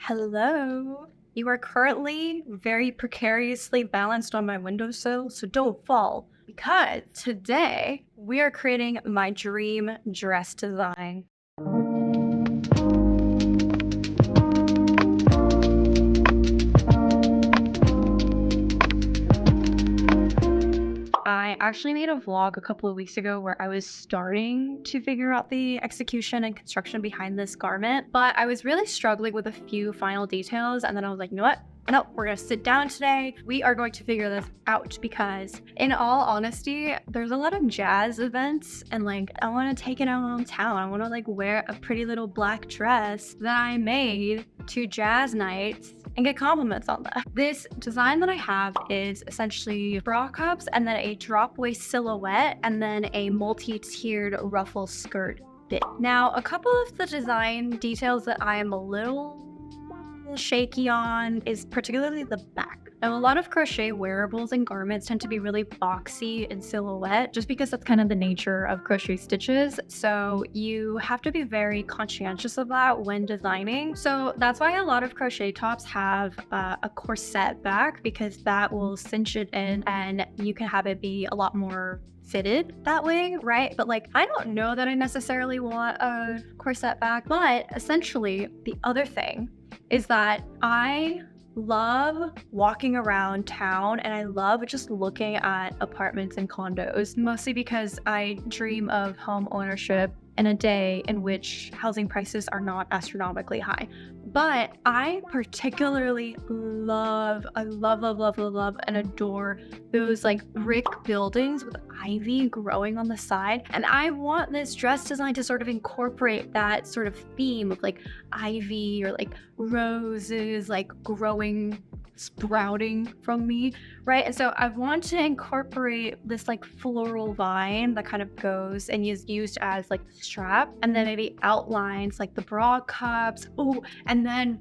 Hello. You are currently very precariously balanced on my windowsill, so don't fall because today we are creating my dream dress design. I actually made a vlog a couple of weeks ago where I was starting to figure out the execution and construction behind this garment, but I was really struggling with a few final details. And then I was like, you know what? No, we're gonna sit down today. We are going to figure this out because, in all honesty, there's a lot of jazz events, and like I want to take it out on town. I want to like wear a pretty little black dress that I made to jazz nights and get compliments on that. This design that I have is essentially bra cups and then a drop waist silhouette and then a multi-tiered ruffle skirt bit. Now, a couple of the design details that I am a little shaky on is particularly the back. Now, a lot of crochet wearables and garments tend to be really boxy in silhouette just because that's kind of the nature of crochet stitches. So you have to be very conscientious of that when designing. So that's why a lot of crochet tops have a corset back, because that will cinch it in and you can have it be a lot more fitted that way, right? But like, I don't know that I necessarily want a corset back, but essentially the other thing is that I love walking around town and I love just looking at apartments and condos, mostly because I dream of home ownership in a day in which housing prices are not astronomically high. But I particularly love and adore those like brick buildings with ivy growing on the side. And I want this dress design to sort of incorporate that sort of theme of like ivy or like roses like growing, sprouting from me, right? And so I want to incorporate this like floral vine that kind of goes and is used as like the strap, and then maybe outlines like the bra cups. Oh, and then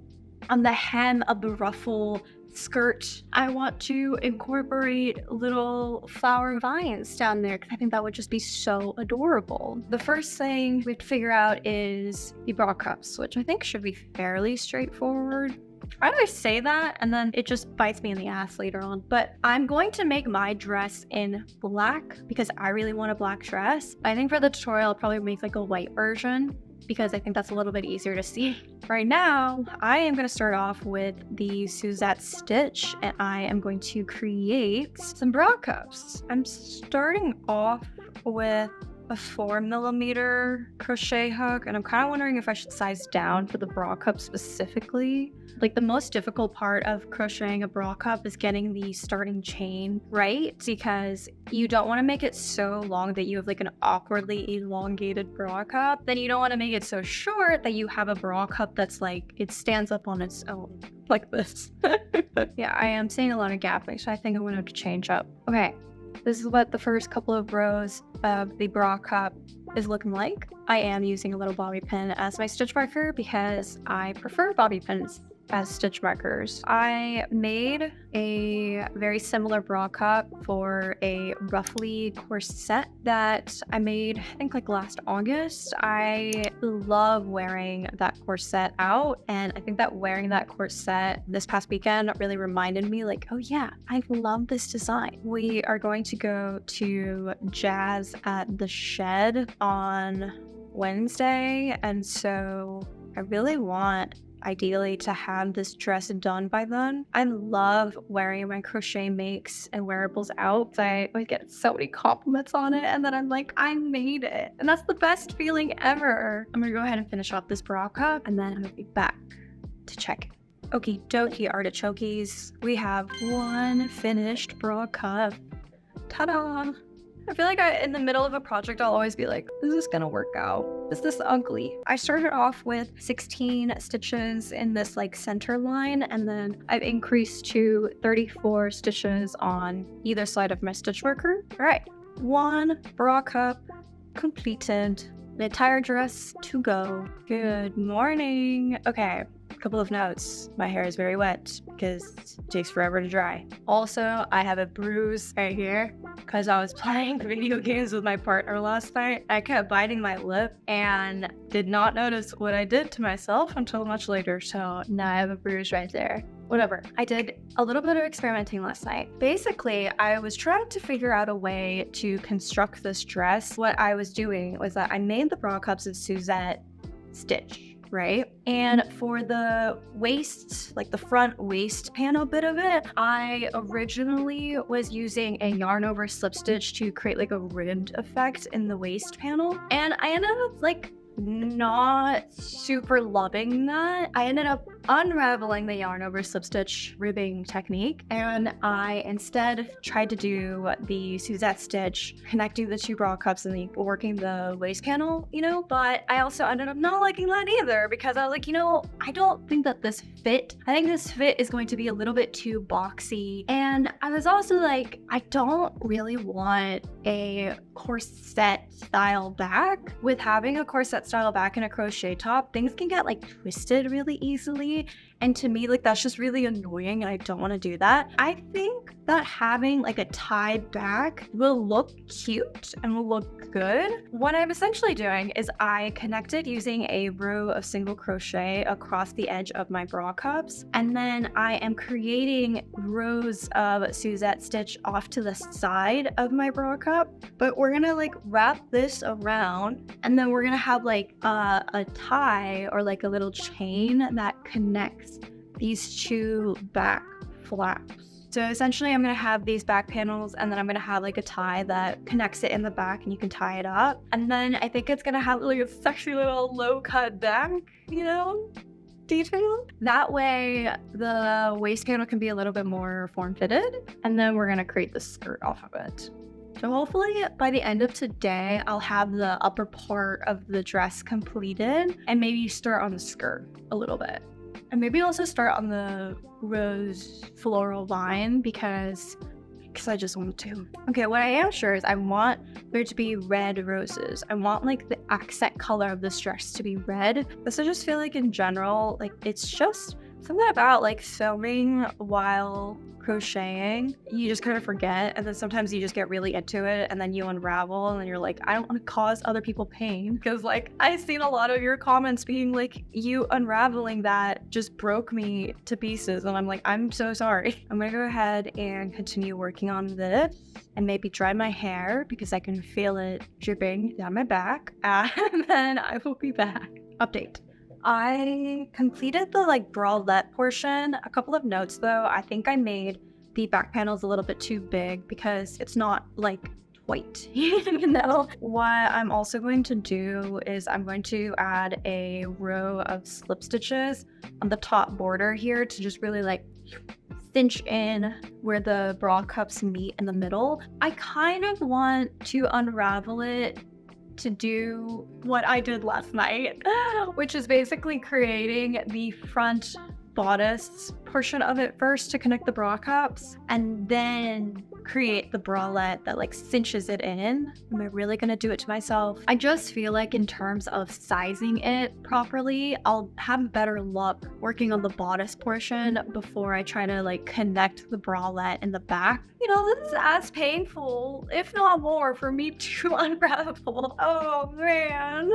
on the hem of the ruffle skirt, I want to incorporate little flower vines down there because I think that would just be so adorable. The first thing we have to figure out is the bra cups, which I think should be fairly straightforward. I always say that and then it just bites me in the ass later on. But I'm going to make my dress in black because I really want a black dress. I think for the tutorial, I'll probably make like a white version because I think that's a little bit easier to see. Right now, I am going to start off with the Suzette stitch and I am going to create some bra cups. I'm starting off with a 4mm crochet hook, and I'm kind of wondering if I should size down for the bra cup specifically. Like, the most difficult part of crocheting a bra cup is getting the starting chain right, because you don't want to make it so long that you have like an awkwardly elongated bra cup. Then you don't want to make it so short that you have a bra cup that's like, it stands up on its own like this. Yeah, I am seeing a lot of gapping, so I think I'm going to have to change up. Okay. This is what the first couple of rows of the bra cup is looking like. I am using a little bobby pin as my stitch marker because I prefer bobby pins as stitch markers. I made a very similar bra cup for a roughly corset that I made, I think like last August. I love wearing that corset out, and I think that wearing that corset this past weekend really reminded me like, oh yeah, I love this design. We are going to go to jazz at the shed on Wednesday, and so I really want ideally to have this dress done by then. I love wearing my crochet makes and wearables out. I always get so many compliments on it, and then I'm like, I made it. And that's the best feeling ever. I'm gonna go ahead and finish off this bra cup, and then I'm gonna be back to check it. Okie dokie artichokes. We have one finished bra cup. Ta-da! I feel like in the middle of a project, I'll always be like, is this gonna work out? Is this ugly? I started off with 16 stitches in this like center line, and then I've increased to 34 stitches on either side of my stitch marker. All right, one bra cup completed. The entire dress to go. Good morning. Okay, Couple of notes. My hair is very wet because it takes forever to dry. Also, I have a bruise right here because I was playing video games with my partner last night. I kept biting my lip and did not notice what I did to myself until much later. So now I have a bruise right there. Whatever. I did a little bit of experimenting last night. Basically, I was trying to figure out a way to construct this dress. What I was doing was that I made the bra cups of Suzette stitch. Right? And for the waist, like the front waist panel bit of it, I originally was using a yarn over slip stitch to create like a ribbed effect in the waist panel. And I ended up like not super loving that. I ended up unraveling the yarn over slip stitch ribbing technique, and I instead tried to do the Suzette stitch, connecting the two bra cups and working the waist panel, but I also ended up not liking that either because I was like, I don't think that this fit. I think this fit is going to be a little bit too boxy. And I was also like, I don't really want a corset style back. With having a corset style back in a crochet top, things can get like twisted really easily. And to me, like, that's just really annoying and I don't want to do that. I think that having like a tied back will look cute and will look good. What I'm essentially doing is I connected using a row of single crochet across the edge of my bra cups. And then I am creating rows of Suzette stitch off to the side of my bra cup. But we're gonna like wrap this around and then we're gonna have like a tie or like a little chain that connects these two back flaps. So essentially I'm going to have these back panels and then I'm going to have like a tie that connects it in the back and you can tie it up. And then I think it's going to have like a sexy little low cut back, detail. That way the waist panel can be a little bit more form fitted. And then we're going to create the skirt off of it. So hopefully by the end of today, I'll have the upper part of the dress completed and maybe start on the skirt a little bit. And maybe also start on the rose floral line because I just want to. Okay, what I am sure is I want there to be red roses. I want like the accent color of this dress to be red. This I just feel like in general, like it's just something about like filming while crocheting, you just kind of forget, and then sometimes you just get really into it and then you unravel and then you're like, I don't want to cause other people pain, because like I've seen a lot of your comments being like, you unraveling that just broke me to pieces, and I'm like, I'm so sorry. I'm gonna go ahead and continue working on this and maybe dry my hair because I can feel it dripping down my back, and then I will be back. Update. I completed the like bralette portion. A couple of notes though. I think I made the back panels a little bit too big because it's not like white. What I'm also going to do is I'm going to add a row of slip stitches on the top border here to just really like cinch in where the bra cups meet in the middle. I kind of want to unravel it to do what I did last night, which is basically creating the front bodice portion of it first to connect the bra cups, and then create the bralette that like cinches it in. Am I really gonna do it to myself? I just feel like in terms of sizing it properly, I'll have better luck working on the bodice portion before I try to like connect the bralette in the back. This is as painful, if not more, for me to unravel. Oh man.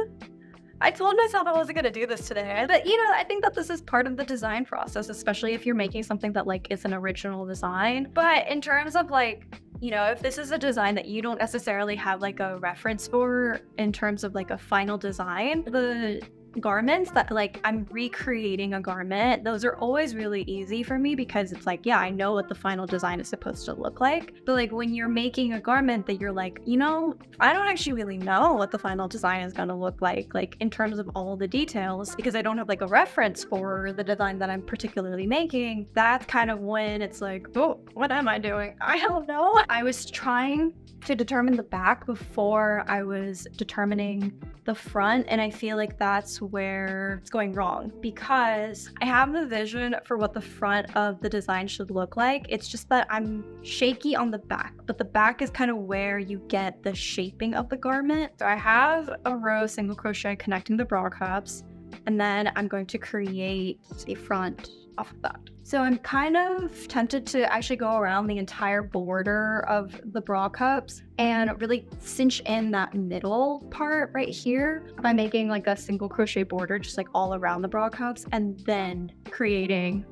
I told myself I wasn't gonna do this today, but I think that this is part of the design process, especially if you're making something that like is an original design. But in terms of like, if this is a design that you don't necessarily have like a reference for in terms of like a final design, the garments that like I'm recreating a garment, those are always really easy for me because it's like, yeah, I know what the final design is supposed to look like. But like when you're making a garment that you're like, I don't actually really know what the final design is going to look like in terms of all the details, because I don't have like a reference for the design that I'm particularly making. That's kind of when it's like, oh, what am I doing? I don't know. I was trying to determine the back before I was determining the front, and I feel like that's where it's going wrong because I have the vision for what the front of the design should look like. It's just that I'm shaky on the back, but the back is kind of where you get the shaping of the garment. So I have a row single crochet connecting the bra cups. and then I'm going to create a front off of that. So I'm kind of tempted to actually go around the entire border of the bra cups and really cinch in that middle part right here by making like a single crochet border just like all around the bra cups and then creating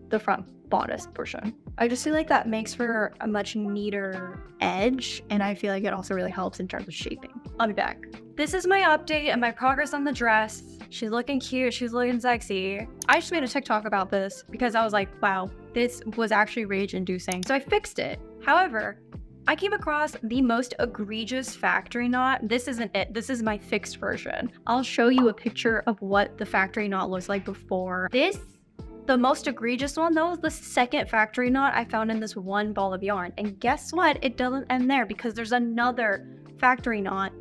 the front bodice portion. I just feel like that makes for a much neater edge, and I feel like it also really helps in terms of shaping. I'll be back. This is my update and my progress on the dress. She's looking cute, she's looking sexy. I just made a TikTok about this because I was like, wow, this was actually rage inducing. So I fixed it. However, I came across the most egregious factory knot. This isn't it. This is my fixed version. I'll show you a picture of what the factory knot looks like before. The most egregious one, though, is the second factory knot I found in this one ball of yarn. And guess what? It doesn't end there because there's another factory knot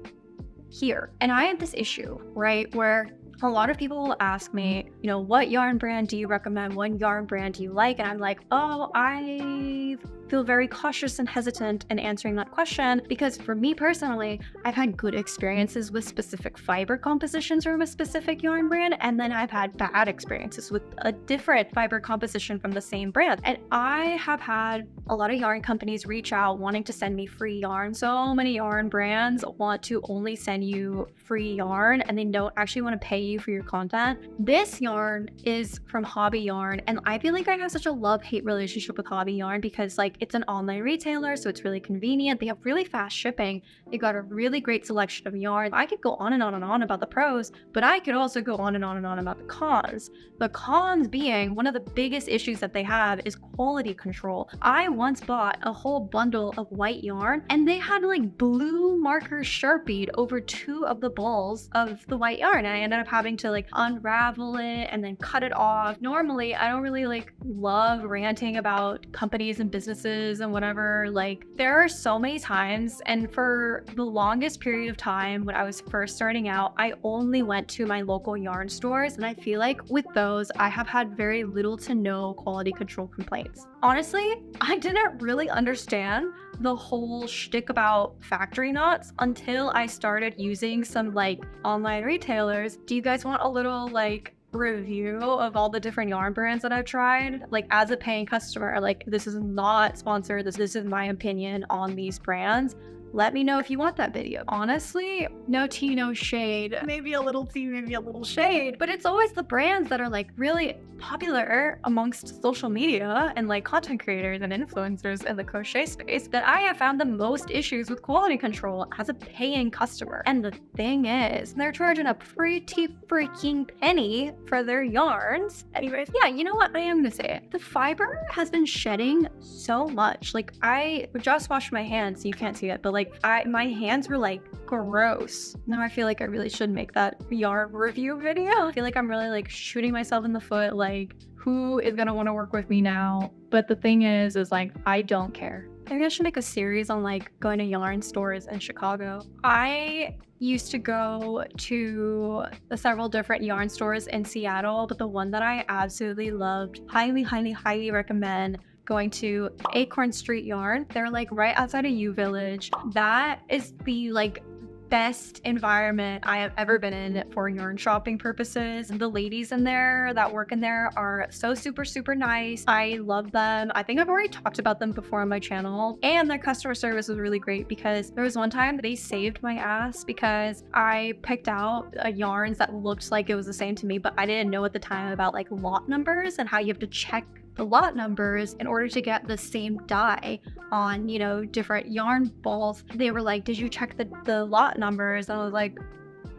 here. And I have this issue, right, where a lot of people will ask me, you know, what yarn brand do you recommend? What yarn brand do you like? And I'm like, oh, I feel very cautious and hesitant in answering that question because for me personally, I've had good experiences with specific fiber compositions from a specific yarn brand, and then I've had bad experiences with a different fiber composition from the same brand. And I have had a lot of yarn companies reach out wanting to send me free yarn. So many yarn brands want to only send you free yarn and they don't actually want to pay you for your content. This yarn is from Hobby Yarn, and I feel like I have such a love-hate relationship with Hobby Yarn because like it's an online retailer, so it's really convenient. They have really fast shipping. They got a really great selection of yarn. I could go on and on and on about the pros, but I could also go on and on and on about the cons. The cons being one of the biggest issues that they have is quality control. I once bought a whole bundle of white yarn and they had like blue marker sharpied over 2 of the balls of the white yarn, and I ended up having to like unravel it and then cut it off. Normally, I don't really like love ranting about companies and businesses and whatever. Like there are so many times, and for the longest period of time when I was first starting out, I only went to my local yarn stores, and I feel like with those, I have had very little to no quality control complaints. Honestly, I didn't really understand the whole shtick about factory knots until I started using some like online retailers. Do you guys want a little like review of all the different yarn brands that I've tried? Like as a paying customer, like this is not sponsored, this is my opinion on these brands. Let me know if you want that video. Honestly, no tea, no shade. Maybe a little tea, maybe a little shade. But it's always the brands that are like really popular amongst social media and like content creators and influencers in the crochet space that I have found the most issues with quality control as a paying customer. And the thing is, they're charging a pretty freaking penny for their yarns. Anyways, yeah, you know what? I am gonna say it. The fiber has been shedding so much. Like I just washed my hands, so you can't see it, but like my hands were like gross. Now I feel like I really should make that yarn review video. I feel like I'm really like shooting myself in the foot, like who is gonna want to work with me now? But the thing is like I don't care. Maybe I should make a series on like going to yarn stores in Chicago. I used to go to several different yarn stores in Seattle, but the one that I absolutely loved, highly recommend going to Acorn Street Yarn. They're like right outside of U Village. That is the like best environment I have ever been in for yarn shopping purposes. The ladies in there that work in there are so super nice. I love them. I think I've already talked about them before on my channel, and their customer service was really great because there was one time they saved my ass because I picked out yarns that looked like it was the same to me, but I didn't know at the time about like lot numbers and how you have to check the lot numbers in order to get the same dye on, you know, different yarn balls. They were like, did you check the lot numbers? And I was like,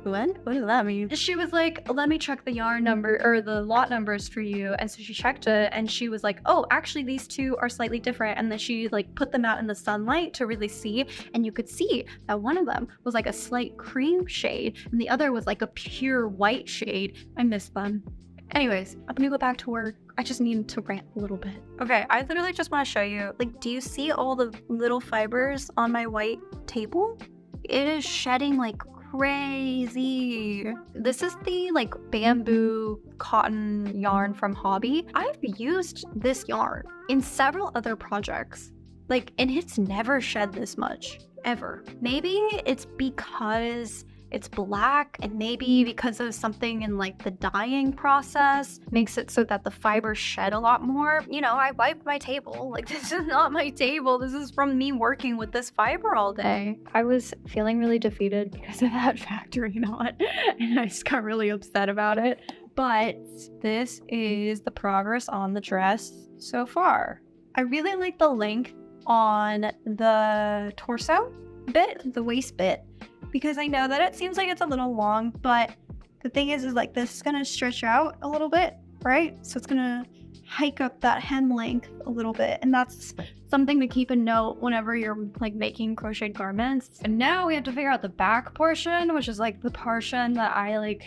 what does that mean? She was like, let me check the yarn number or the lot numbers for you. And so she checked it and she was like, oh, actually these two are slightly different. And then she like put them out in the sunlight to really see, and you could see that one of them was like a slight cream shade and the other was like a pure white shade. I miss them. Anyways, I'm gonna go back to work. I just need to rant a little bit. Okay, I literally just want to show you, like, do you see all the little fibers on my white table? It is shedding like crazy. This is the like bamboo cotton yarn from Hobby. I've used this yarn in several other projects, like, and it's never shed this much, ever. Maybe it's because it's black, and maybe because of something in like the dyeing process makes it so that the fibers shed a lot more. You know, I wiped my table. Like, this is not my table. This is from me working with this fiber all day. I was feeling really defeated because of that factory knot, and I just got really upset about it. But this is the progress on the dress so far. I really like the length on the torso bit, the waist bit, because I know that it seems like it's a little long, but the thing is like this is gonna stretch out a little bit, right? So it's gonna hike up that hem length a little bit, and that's something to keep a note whenever you're like making crocheted garments. And now we have to figure out the back portion, which is like the portion that I like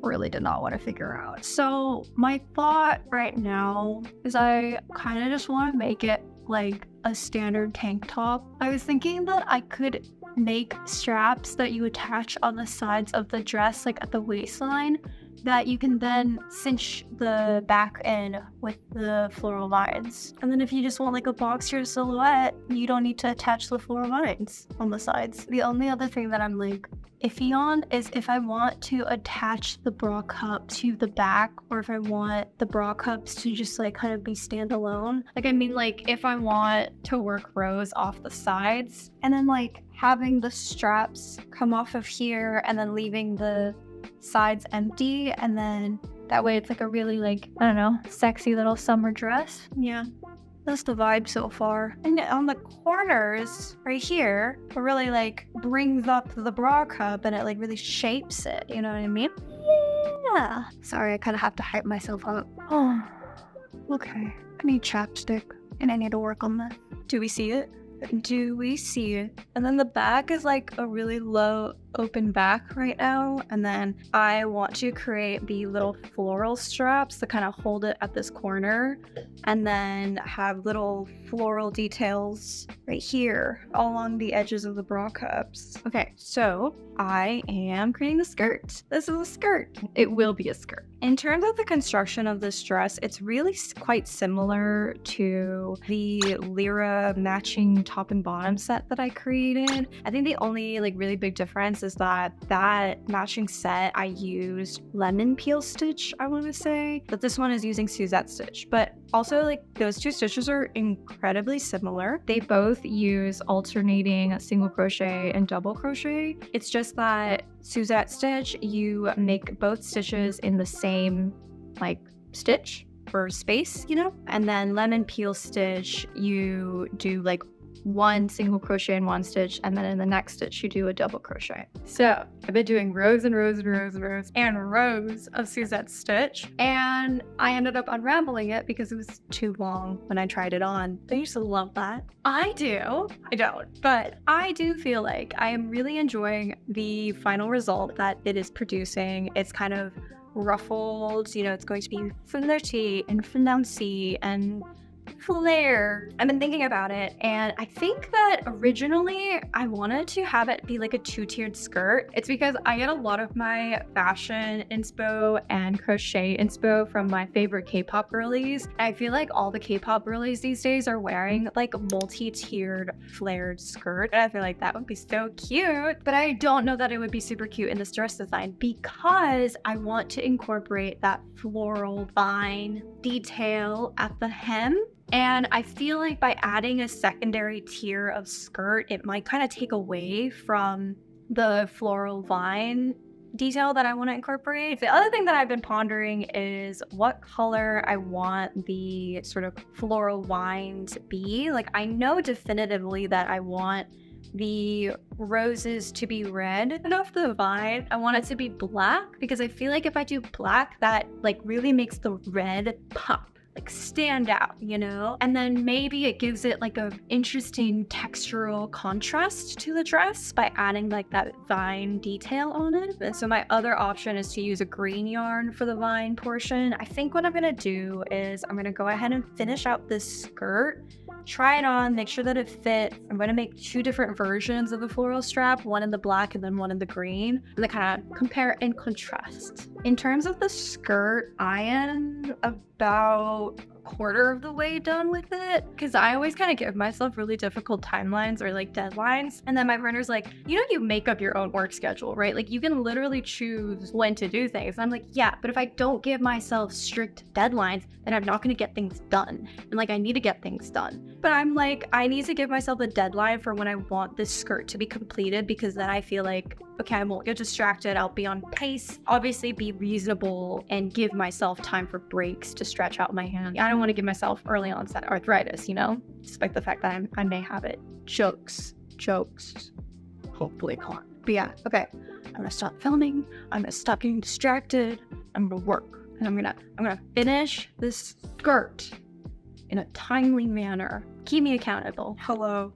really did not want to figure out. So my thought right now is I kind of just want to make it like a standard tank top. I was thinking that I could make straps that you attach on the sides of the dress, like at the waistline, that you can then cinch the back in with the floral lines. And then if you just want like a boxier silhouette, you don't need to attach the floral lines on the sides. The only other thing that I'm like iffy on is if I want to attach the bra cup to the back, or if I want the bra cups to just like kind of be standalone. Like, I mean, like if I want to work rows off the sides and then like having the straps come off of here and then leaving the sides empty, and then that way it's like a really like, I don't know, sexy little summer dress. Yeah, that's the vibe so far. And on the corners right here, it really like brings up the bra cup and it like really shapes it, you know what I mean? Yeah. Sorry, I kind of have to hype myself up. Oh, okay. I need chapstick and I need to work on that. Do we see it? Do we see it? And then the back is like a really low open back right now, and then I want to create the little floral straps to kind of hold it at this corner, and then have little floral details right here along the edges of the bra cups. Okay, so I am creating the skirt. This is a skirt. It will be a skirt. In terms of the construction of this dress, it's really quite similar to the Lyra matching top and bottom set that I created. I think the only like really big difference is that matching set I used lemon peel stitch, I want to say, but this one is using Suzette stitch. But also, like, those two stitches are incredibly similar. They both use alternating single crochet and double crochet. It's just that Suzette stitch, you make both stitches in the same like stitch or space, you know, and then lemon peel stitch, you do like one single crochet in one stitch, and then in the next stitch you do a double crochet. So I've been doing rows and rows and rows and rows and rows of Suzette stitch, and I ended up unraveling it because it was too long when I tried it on. I used to love that. I don't, but I do feel like I am really enjoying the final result that it is producing. It's kind of ruffled, you know, it's going to be flirty and flouncy and flare. I've been thinking about it, and I think that originally I wanted to have it be like a two-tiered skirt. It's because I get a lot of my fashion inspo and crochet inspo from my favorite K-pop girlies. I feel like all the K-pop girlies these days are wearing like multi-tiered flared skirt, and I feel like that would be so cute. But I don't know that it would be super cute in this dress design because I want to incorporate that floral vine detail at the hem. And I feel like by adding a secondary tier of skirt, it might kind of take away from the floral vine detail that I want to incorporate. The other thing that I've been pondering is what color I want the sort of floral vine to be. Like, I know definitively that I want the roses to be red, and off the vine I want it to be black, because I feel like if I do black, that like really makes the red pop, like stand out, you know? And then maybe it gives it like a interesting textural contrast to the dress by adding like that vine detail on it. And so my other option is to use a green yarn for the vine portion. I think what I'm gonna do is I'm gonna go ahead and finish out this skirt, try it on, make sure that it fits. I'm going to make two different versions of the floral strap, one in the black and then one in the green, and they kind of compare and contrast. In terms of the skirt, I am about quarter of the way done with it, because I always kind of give myself really difficult timelines or like deadlines. And then my partner's like, you make up your own work schedule, right? Like you can literally choose when to do things. And I'm like, yeah, but if I don't give myself strict deadlines, then I'm not going to get things done. And like, I need to get things done. But I'm like, I need to give myself a deadline for when I want this skirt to be completed, because then I feel like, okay, I won't get distracted. I'll be on pace, obviously be reasonable, and give myself time for breaks to stretch out my hand. I don't want to give myself early onset arthritis, despite the fact that I may have it. Jokes. Hopefully can't. But yeah, okay. I'm gonna stop filming. I'm gonna stop getting distracted. I'm gonna work. And I'm gonna finish this skirt in a timely manner. Keep me accountable. Hello.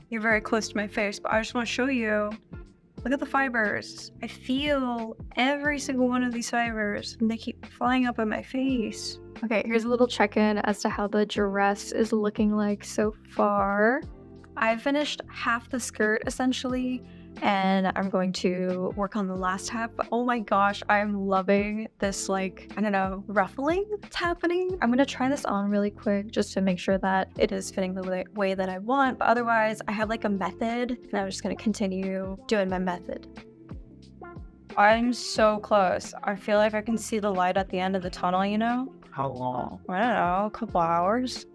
You're very close to my face, but I just want to show you. Look at the fibers. I feel every single one of these fibers, and they keep flying up on my face. Okay, here's a little check-in as to how the dress is looking like so far. I finished half the skirt essentially, and I'm going to work on the last half. But oh my gosh, I'm loving this, like, I don't know, ruffling that's happening. I'm gonna try this on really quick just to make sure that it is fitting the way that I want. But otherwise, I have like a method, and I'm just gonna continue doing my method. I'm so close. I feel like I can see the light at the end of the tunnel, How long? I don't know, a couple hours.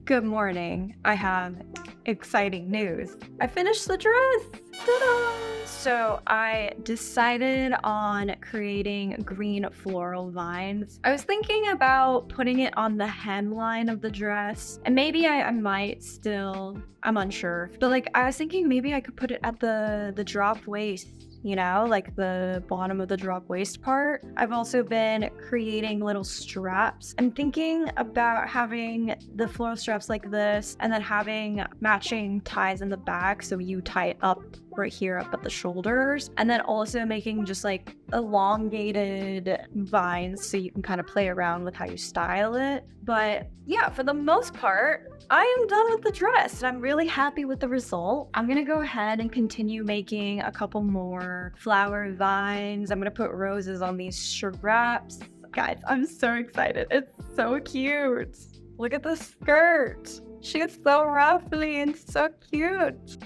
Good morning. I have exciting news. I finished the dress. Ta-da! So I decided on creating green floral vines. I was thinking about putting it on the hemline of the dress, and maybe I might still, I'm unsure. But like I was thinking maybe I could put it at the drop waist, like the bottom of the drop waist part. I've also been creating little straps. I'm thinking about having the floral straps like this, and then having matching ties in the back, so you tie it up right here up at the shoulders, and then also making just like elongated vines so you can kind of play around with how you style it. But yeah, for the most part, I am done with the dress, and I'm really happy with the result. I'm gonna go ahead and continue making a couple more flower vines. I'm gonna put roses on these straps. Guys, I'm so excited. It's so cute. Look at the skirt. She's so ruffly and so cute.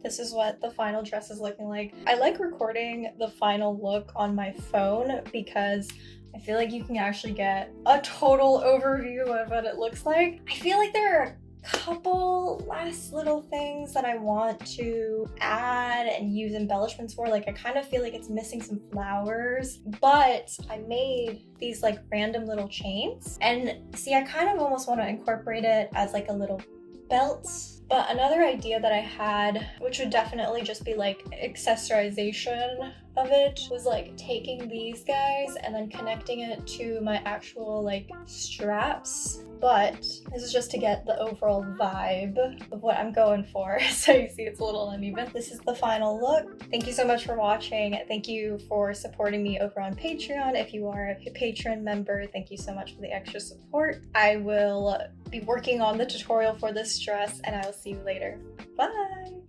This is what the final dress is looking like. I like recording the final look on my phone because I feel like you can actually get a total overview of what it looks like. I feel like there are a couple last little things that I want to add and use embellishments for. Like I kind of feel like it's missing some flowers, but I made these like random little chains. And see, I kind of almost want to incorporate it as like a little belt. But another idea that I had, which would definitely just be like accessorization of it, was like taking these guys and then connecting it to my actual like straps. But this is just to get the overall vibe of what I'm going for. So you see it's a little uneven. This is the final look. Thank you so much for watching. Thank you for supporting me over on Patreon. If you are a Patreon member, thank you so much for the extra support. I will be working on the tutorial for this dress, and I will see you later. Bye!